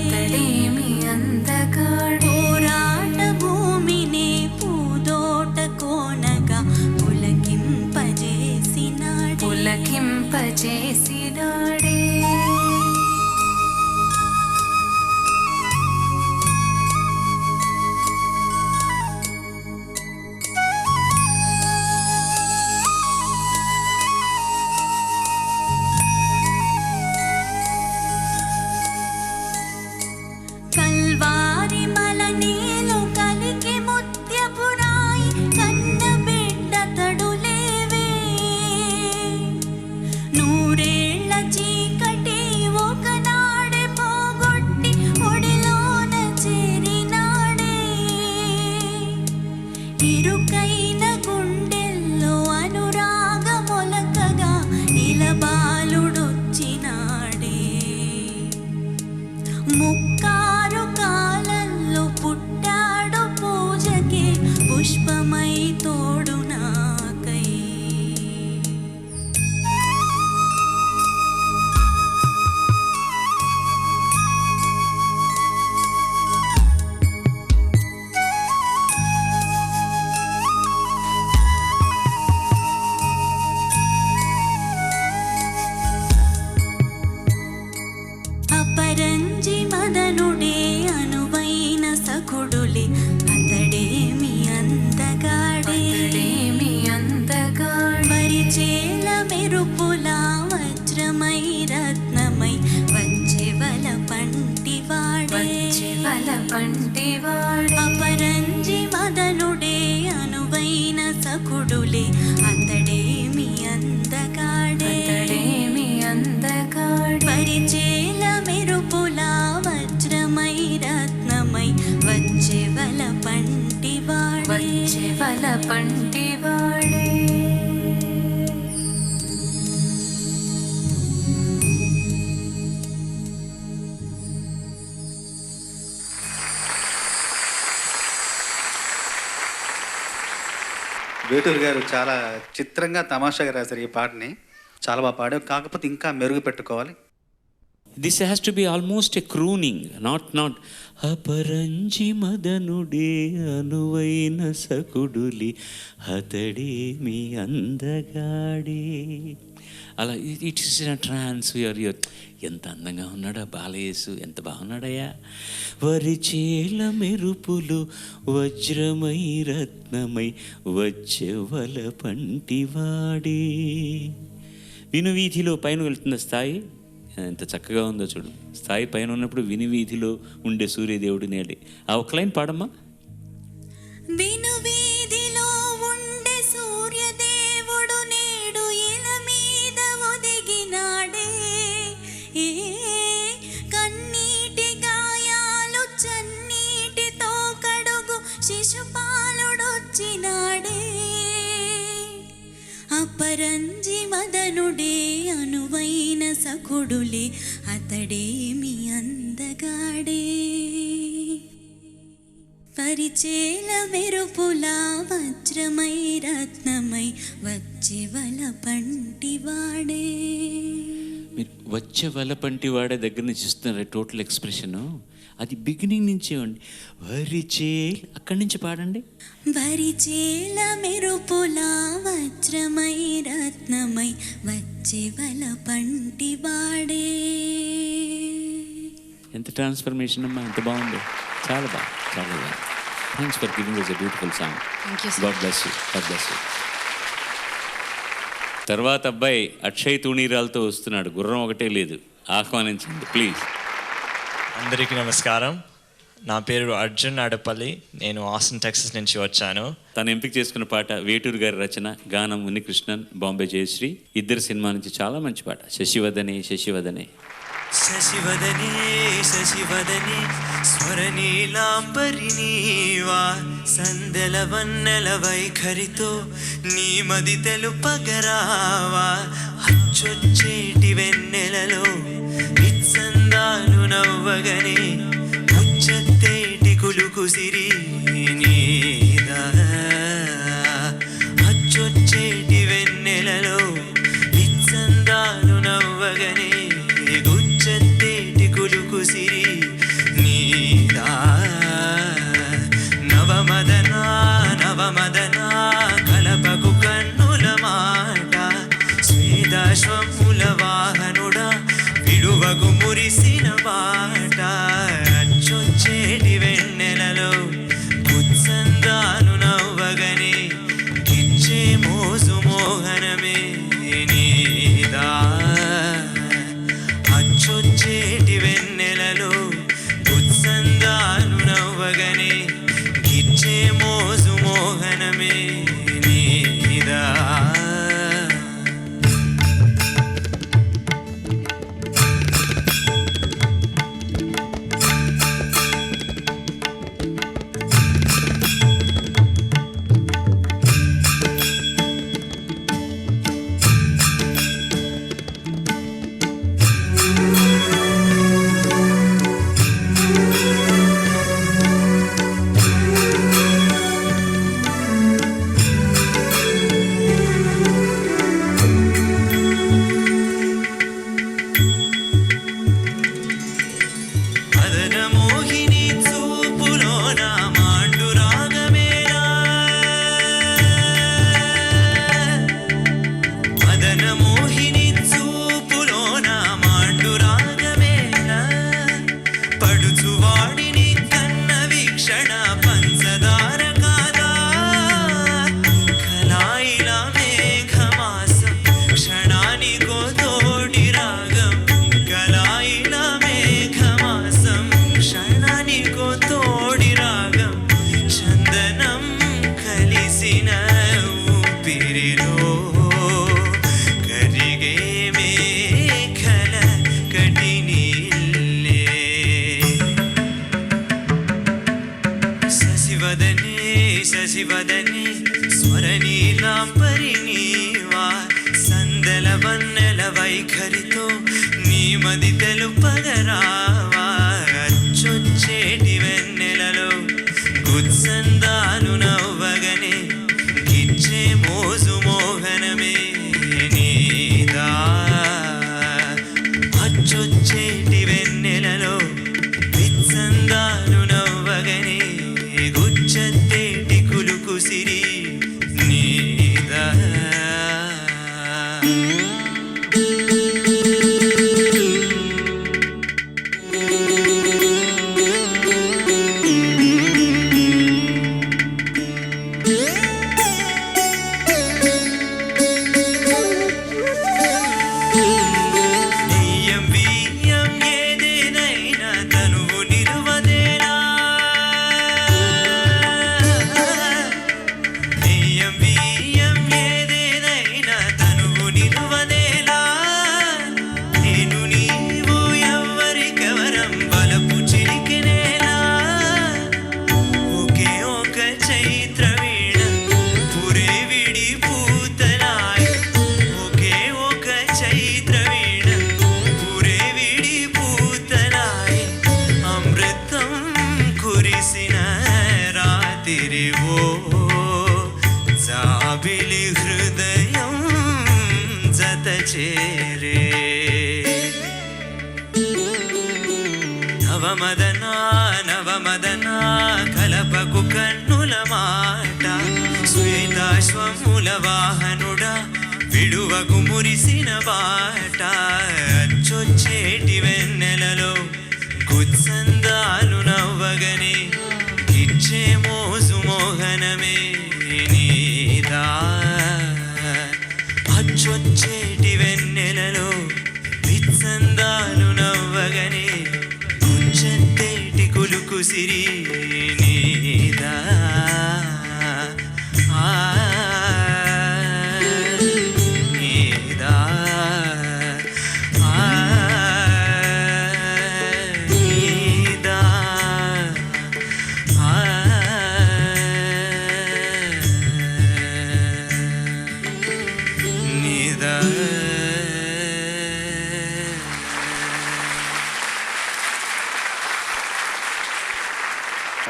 పోరాట భూమినే పూదోట కోనగా పులకింపజేసినాడే. కల్వారి మలనేలు కలికి ముత్యపురాయి కన్న బిడ్డ తడులేవే. నూరేళ్ల చీకటి ఒకనాడే పోగొట్టి ఒడిలోన చేరినాడే. ఇరుకైన గుండెల్లో అనురాగ మొలకగా ఇలబాలుడొచ్చినాడే. ముక్కారు కాలంలో పుట్టాడు పూజకే పుష్పమై తోడు నాకై. అపరంజి మదనుడే అనువైన సకుడులే అతడే మీ అందగాడే. పరిచేల మెరుపుల వజ్రమై రత్నమై వచ్చేవల పంటివాడే. అపరంజి మదనుడే అనువైన సకుడులే అతడే మీ అందగాడే. పరిచేల మెరుపుల వజ్రమై రత్నమై వచ్చేవల పంటివాడే. వేటూరు గారు చాలా చిత్రంగా తమాషాగా రాశారు ఈ పాటని. చాలా బాగా పాడారు, కాకపోతే ఇంకా మెరుగు పెట్టుకోవాలి. This has to be almost a crooning, not అపరంజి మదనుడే అనువైన సకుడులి అతడే మీ అందగాడే. అలా ఇట్ ఇస్ ట్రాన్స్ యూర్ ఎంత అందంగా ఉన్నాడా బాలయేసు, ఎంత బాగున్నాడయ్యా. వరిచేల మెరుపులు వజ్రమై రత్నమై వచ్చెవల పంటివాడే. వినువీధిలో పైన వెళ్తున్న స్థాయి ఎంత చక్కగా ఉందో చూడు. స్థాయి పైన ఉన్నప్పుడు వినువీధిలో ఉండే సూర్యదేవుడి నేడే. ఆ ఒక లైన్ పాడమ్మా. వినువీధిలో ఉండే సూర్యదేవుడు నేడు ఇల మీద ఒదిగినాడే. కన్నీటి గాయాలు చన్నీటితో కడుగు శిశుపాలుడొచ్చినాడే. అపరంజి మదనుడే అనువైన సకుడులే అతడేమి అందగాడే. పరిచేల మెరుపులా వజ్రమై రత్నమై వచ్చెవల పంటివాడే. మీరు వచ్చే వల పంటివాడే దగ్గర నుంచి ఇస్తున్నారు టోటల్ ఎక్స్ప్రెషను. అది బిగినింగ్ నుంచే ఉండి వరిచేల్ అక్కడి నుంచి పాడండి. వరిచేల మెరుపులా వజ్రమై రత్నమై వచ్చెవల పంటివాడే. ఎంత ట్రాన్స్ఫర్మేషన్ అమ్మా, ఎంత బాగుంది. చాలా బాగా, చాలా బాగా. Thanks for giving us a beautiful song. God bless you. God bless you. తర్వాత అబ్బాయి అక్షయ్ తూణీరాలతో వస్తున్నాడు. గుర్రం ఒకటే లేదు. ఆహ్వానించండి ప్లీజ్. అందరికీ నమస్కారం. నా పేరు అర్జున్ అడపల్లి. నేను ఆస్టిన్ టెక్సస్ నుంచి వచ్చాను. తను ఎంపిక చేసుకున్న పాట వేటూరు గారి రచన, గానం ఉన్నికృష్ణన్, బాంబే జయశ్రీ. ఇద్దరు సినిమా నుంచి చాలా మంచి పాట. శశివదనే శశివదనే. శశివదనే శశివదనే స్వరనీలాంబరినీవా సందెల వన్నెల వైఖరితో నీ మది తెలుపగరావా. అచ్చొచ్చేటి వెన్నెలలో నిత్సందాలు నవ్వగనే ముచ్చత్తేటి కులుకు సిరి నీదా. అచ్చొచ్చేటి వెన్నెలలో నిత్సందాలు నవ్వగనే గుచ్చత్తేటి కులుకు సిరి నీదా. నవమదనా నవమదనా కలపకు కన్నుల మాట. స్వేదాశ్వముల వాహనుడా విడువగు మురిసిన బాట. అచ్చొచ్చేటి వెన్నెలలో కుత్సందాలు నవ్వగనే ఇచ్చే మోజు మోహనమే నీదా. అచ్చొచ్చేటి వెన్నెలలో కుత్సందాలు నవ్వగనే ఇచ్చే మోజు మోహనమే నీదా. శశివదనే స్వరనీలాంబరినీవా సందెల వన్నెల వైఖరితో నీ మది తెలుపగరావా. అచ్చొచ్చేటి వెన్నెలలో గుత్సందాలు నవ్వగనే గిచ్చే మోజు మోహనమే నీదా. అచ్చొచ్చేటి వెన్నెలలో విత్సందాలు నవ్వగనే గుచ్చత్తేటి కులుకు సిరి నీదా. ప్రేమకు మురిసిన బాట అచ్చొచ్చేటి వెన్నెలలో కుత్సందాలు నవ్వగనే ఇచ్చే మోజు మోహనమే నీదా అచ్చొచ్చేటి వెన్నెలలో విత్సందాలు నవ్వగనే కుచ్చెత్తేటి కులుకు సిరి నీదా నీదా నీదా నీదా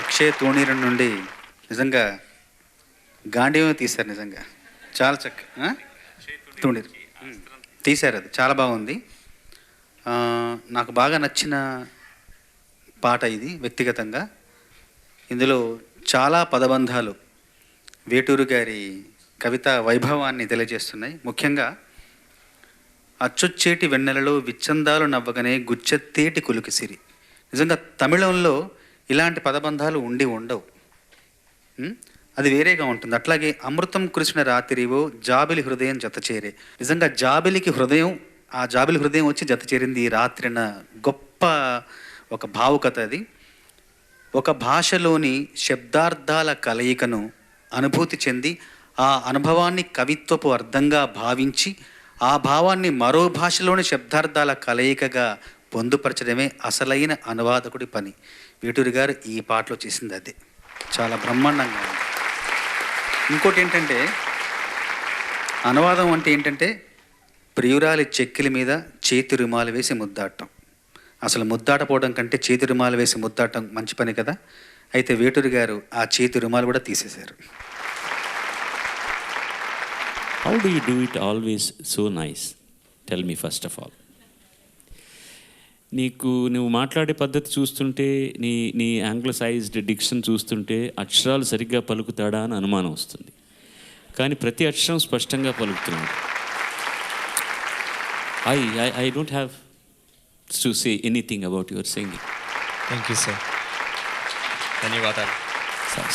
అక్షయ్ తోణీరం నుండి నిజంగా గాంధీవే తీశారు. నిజంగా చాలా చక్కగా తోణీరు తీశారు. అది చాలా బాగుంది. నాకు బాగా నచ్చిన పాట ఇది వ్యక్తిగతంగా. ఇందులో చాలా పదబంధాలు వేటూరు గారి కవిత వైభవాన్ని తెలియజేస్తున్నాయి. ముఖ్యంగా అచ్చొచ్చేటి వెన్నెలలో విచ్చందాలు నవ్వగానే గుచ్చెత్తేటి కులుకిసిరి. నిజంగా తమిళంలో ఇలాంటి పదబంధాలు ఉండవు. అది వేరేగా ఉంటుంది. అట్లాగే అమృతం కురిసిన రాత్రివో జాబిలి హృదయం జత చేరే. నిజంగా జాబిలికి హృదయం, ఆ జాబిలి హృదయం వచ్చి జత చేరింది ఈ రాత్రిన గొప్ప ఒక భావుకత. అది ఒక భాషలోని శబ్దార్థాల కలయికను అనుభూతి చెంది ఆ అనుభవాన్ని కవిత్వపు అర్థంగా భావించి ఆ భావాన్ని మరో భాషలోని శబ్దార్థాల కలయికగా పొందుపరచడమే అసలైన అనువాదకుడి పని. వేటూరి గారు ఈ పాటలో చేసింది అదే. చాలా బ్రహ్మాండంగా ఉంది. ఇంకోటి ఏంటంటే అనువాదం అంటే ఏంటంటే ప్రియురాలి చెక్కిలి మీద చేతి రుమాలు వేసి ముద్దాటం. అసలు ముద్దాటపోవడం కంటే చేతి రుమాలు వేసి ముద్దాటం మంచి పని కదా. అయితే వేటూరి గారు ఆ చేతి రుమాలు కూడా తీసేశారు. How do you do it always so nice? Tell me first of all. నువ్వు మాట్లాడే పద్ధతి చూస్తుంటే, నీ యాంగ్లసైజ్డ్ డిక్షన్ చూస్తుంటే అక్షరాలు సరిగ్గా పలుకుతాడా అని అనుమానం వస్తుంది. కానీ ప్రతి అక్షరం స్పష్టంగా పలుకుతున్నాడు. I don't have to say anything about your singing. Thank you sir. ధన్యవాదాలు.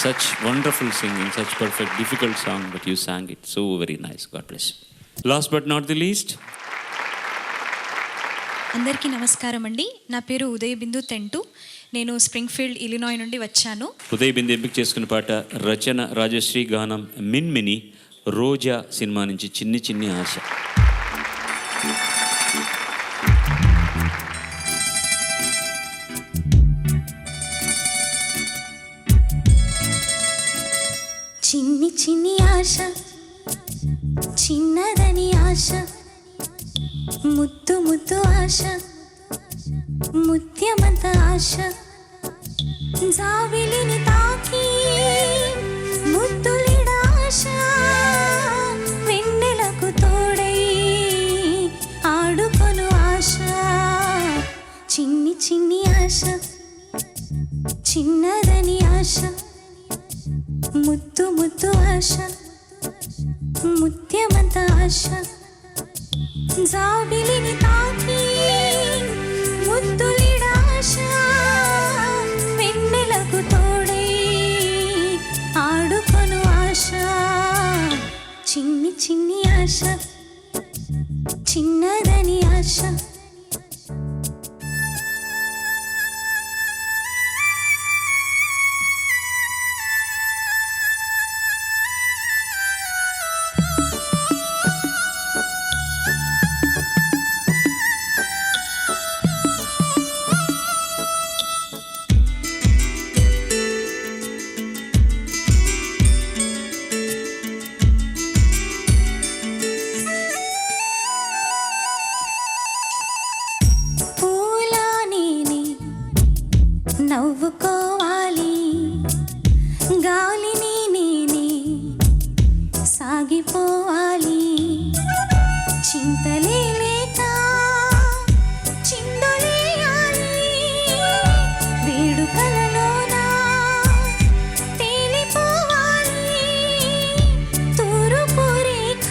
Such wonderful singing, such perfect, difficult song, but you sang it so very nice. God bless you. Last but not the least. అందరికీ నమస్కారం అండి. నా పేరు ఉదయ్ బిందు తెంటు. నేను Springfield Illinois నుండి వచ్చాను. ఉదయ్ బిందు ఎంపిక చేసుకున్న పాట రచన రాజశ్రీ, గానం మిన్మిని, రోజా సినిమా నుంచి చిన్ని చిన్ని ఆశ. చిన్ని చిన్ని ఆశ, చిన్నదని ఆశ, ముద్దు ముద్దు ఆశ, ముత్యమంత ఆశ, జాబిలిని తాకి ముద్దులిడ ఆశ, వెన్నెలకు తోడై ఆడుకొను ఆశ. చిన్ని చిన్ని ఆశ, చిన్నదని ఆశ, ముద్దు ముద్దు ఆశ, ముత్యమంత ఆశ, జాబిలిని తాకి ముద్దులిడ ఆశ, వెన్నెలకు తోడై ఆడుకొను ఆశ. చిన్ని చిన్ని ఆశ, చిన్నదని ఆశ. నవ్వుకోవాలి గాలిని నేనే సాగిపోవాలి, చింతలే లేక చిందులేయాలి, వేడుకలలోన తేలిపోవాలి, తూర్పు రేఖ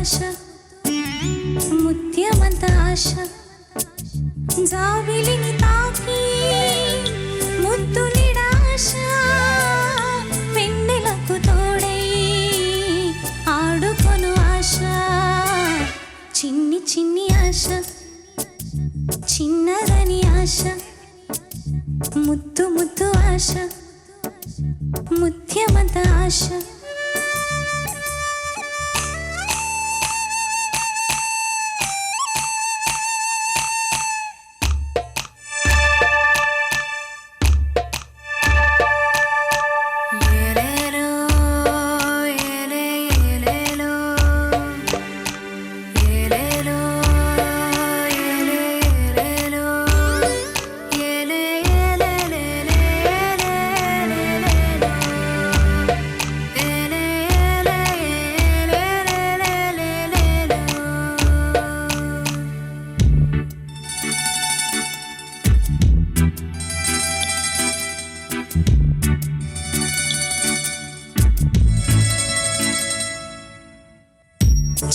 ఆశ ముత్యమంత ఆశ జాబిలిని తాకి ముద్దులిడాశ వెన్నెలకు తోడై ఆడుకొను ఆశ చిన్ని చిన్ని ఆశ చిన్నదని ఆశ ముద్దు ముద్దు ఆశ ముత్యమంత ఆశ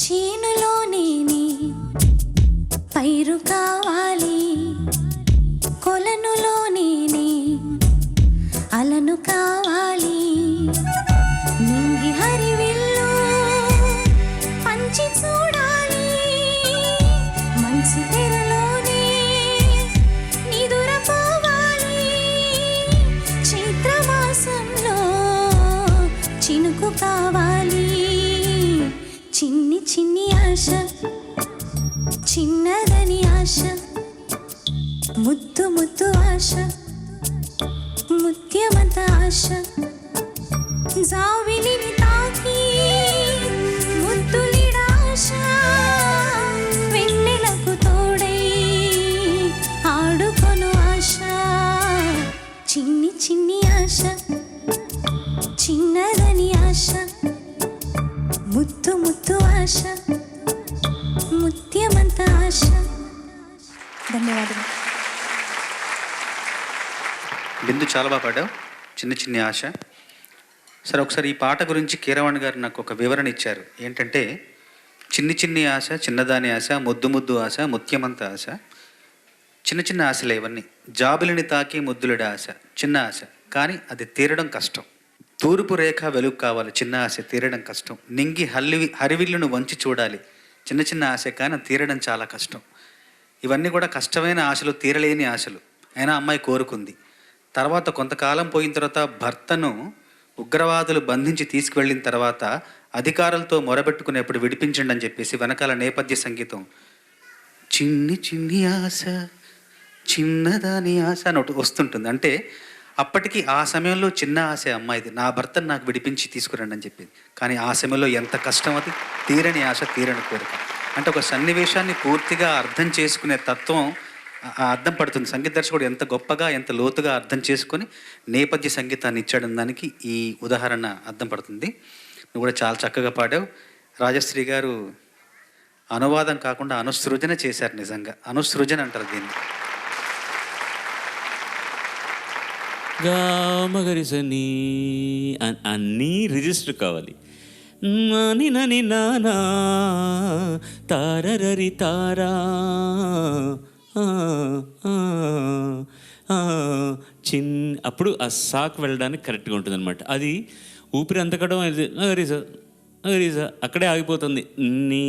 చేనులో నేనే పైరు కావాలి కొలనులో నేనే అలను కావాలి నింగి హరివిల్లు పంచి చూడాలి మంచి తెరలోనే నిదురపోవాలి చైత్రమాసంలో చినుకు కావాలి చిన్ని చిన్ని ఆశ చిన్నదని ఆశ ముద్దు ముద్దు ఆశ ముత్యమంత ఆశ జావిలిని తాకి ముద్దులిడాశ వెన్నెలకు తోడై ఆడుకొను ఆశ చిన్ని చిన్ని ఆశ చిన్నదని ఆశ ముద్దు ముద్దు ఆశ ముత్యమంత ఆశ ధన్యవాదాలు బిందు చాలా బాగా పాడావు చిన్న చిన్ని ఆశ. సరే ఒకసారి ఈ పాట గురించి కీరవాణి గారు నాకు ఒక వివరణ ఇచ్చారు. ఏంటంటే చిన్ని చిన్ని ఆశ చిన్నదాని ఆశ ముద్దు ముద్దు ఆశ ముత్యమంత ఆశ చిన్న చిన్న ఆశలే ఇవన్నీ. జాబులని తాకి ముద్దులడ ఆశ చిన్న ఆశ కానీ అది తీరడం కష్టం. తూర్పు రేఖ వెలుగు కావాలి చిన్న ఆశ తీరడం కష్టం. నింగి హరివిల్లును వంచి చూడాలి చిన్న చిన్న ఆశ కానీ తీరడం చాలా కష్టం. ఇవన్నీ కూడా కష్టమైన ఆశలు తీరలేని ఆశలు. అయినా అమ్మాయి కోరుకుంది. తర్వాత కొంతకాలం పోయిన తర్వాత భర్తను ఉగ్రవాదులు బంధించి తీసుకువెళ్ళిన తర్వాత అధికారులతో మొరబెట్టుకునేప్పుడు విడిపించండి అని చెప్పేసి వెనకాల నేపథ్య సంగీతం చిన్ని చిన్ని ఆశ చిన్నదాని ఆశ అని ఒకటి వస్తుంటుంది. అంటే అప్పటికి ఆ సమయంలో చిన్న ఆశ అమ్మాయిది, నా భర్తను నాకు విడిపించి తీసుకురండి అని చెప్పింది. కానీ ఆ సమయంలో ఎంత కష్టం అది, తీరని ఆశ తీరని కోరిక. అంటే ఒక సన్నివేశాన్ని పూర్తిగా అర్థం చేసుకునే తత్వం అర్థం పడుతుంది. సంగీత దర్శకుడు ఎంత గొప్పగా ఎంత లోతుగా అర్థం చేసుకొని నేపథ్య సంగీతాన్ని ఇచ్చాడని దానికి ఈ ఉదాహరణ అర్థం పడుతుంది. నువ్వు కూడా చాలా చక్కగా పాడావు. రాజశ్రీ గారు అనువాదం కాకుండా అనుసృజన చేశారు. నిజంగా అనుసృజన అంటారు దీన్ని. గామగరిసని అన్నీ రిజిస్టర్ కావాలి. నాని నని నానా తారరరి తారా అప్పుడు ఆ సాక్ వెళ్ళడానికి కరెక్ట్గా ఉంటుంది అనమాట. అది ఊపిరి అంతకడం అక్కడే ఆగిపోతుంది. నీ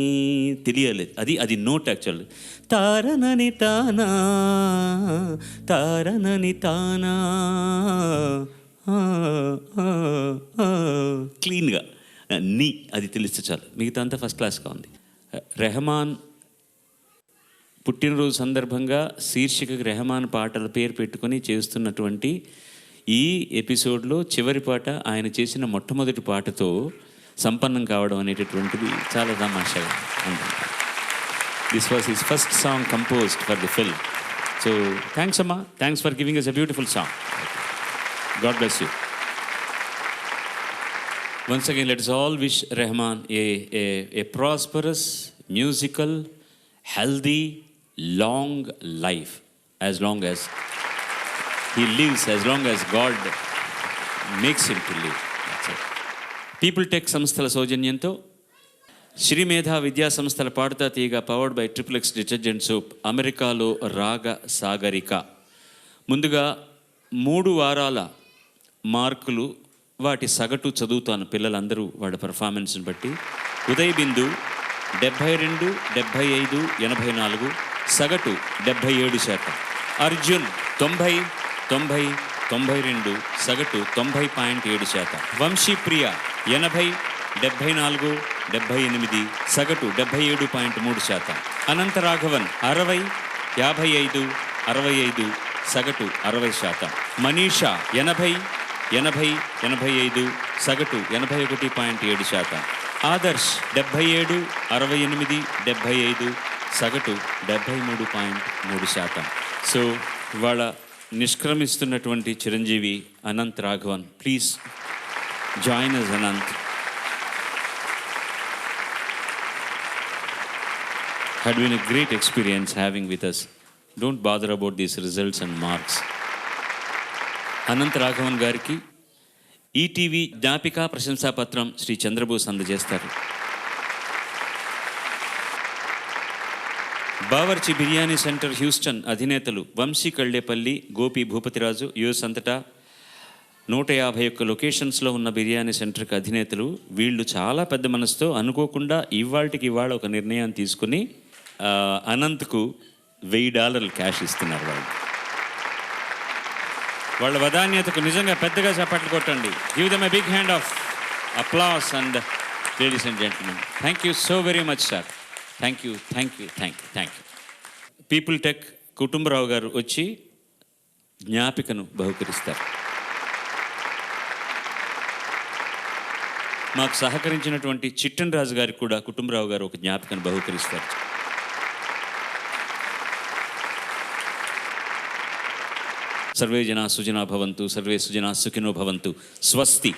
తెలియాలి అది నోట్ యాక్చువల్. తారనని తానా తారనని తానా క్లీన్గా నీ అది తెలిస్తే చాలు, మిగతా అంతా ఫస్ట్ క్లాస్గా ఉంది. రెహమాన్ పుట్టినరోజు సందర్భంగా శీర్షికకి రెహమాన్ పాటల పేరు పెట్టుకొని చేస్తున్నటువంటి ఈ ఎపిసోడ్లో చివరి పాట ఆయన చేసిన మొట్టమొదటి పాటతో సంపన్నం కావడం అనేటటువంటిది చాలా తమాషాగా ఉంటుంది. This was his first song composed for the film. So thanks అమ్మా, thanks for giving us a beautiful song. God bless you. Once again, let us all wish Rahman a prosperous, musical, healthy, long life, as long as he lives, as long as God makes him to live. That's it. People Tech సంస్థల సౌజన్యంతో శ్రీమేధ విద్యా సంస్థల పాడుతా తీయగా powered by XXX detergent soap, అమెరికాలో రాగ సాగరిక. ముందుగా 3 వారాల మార్కులు, వాటి సగటు చదువుతాను పిల్లలందరూ వాళ్ళ పెర్ఫార్మెన్స్ని బట్టి. ఉదయ్ బిందు 72, 75, 84, సగటు 77%. అర్జున్ 90, 90, 92, సగటు 90.7%. వంశీప్రియ 80, 74, 78, సగటు 77.3%. అనంతరాఘవన్ 60, 55, 65, సగటు 60%. మనీషా 80, 80, 85, సగటు 81.7%. ఆదర్శ్ 77, 68, 75, సగటు 73.3%. సో ఇవాళ నిష్క్రమిస్తున్నటువంటి చిరంజీవి Anant Raghavan, please join us Anant. Had been a great experience having with us. Don't bother about these results and marks. Anant Raghavan గారికి ఈటీవీ జ్ఞాపిక ప్రశంసాపత్రం శ్రీ చంద్రబోస్ అందజేస్తారు. బావర్చి బిర్యానీ సెంటర్ హ్యూస్టన్ అధినేతలు వంశీ కళ్ళేపల్లి, గోపి భూపతిరాజు యుఎస్ అంతటా 151 లొకేషన్స్లో ఉన్న బిర్యానీ సెంటర్కి అధినేతలు. వీళ్ళు చాలా పెద్ద మనసుతో అనుకోకుండా ఇవాళ ఒక నిర్ణయం తీసుకుని అనంత్కు $1000 క్యాష్ ఇస్తున్నారు. వాళ్ళ వదాన్యతకు నిజంగా పెద్దగా చప్పట్లు కొట్టండి. Give them a big hand of applause and ladies and gentlemen, thank you so very much sir. Thank you. People tech Kutumbarao garu వచ్చి జ్ఞాపికను బహుకరిస్తారు. మాకు సహకరించినటువంటి చిట్టన్ రాజు గారికి కూడా కుటుంబరావు గారు ఒక జ్ఞాపికను బహుకరిస్తారు. సర్వే జనా సుజనా భవంతు, సర్వే సుజనా సుఖినో భవంతు. స్వస్తి.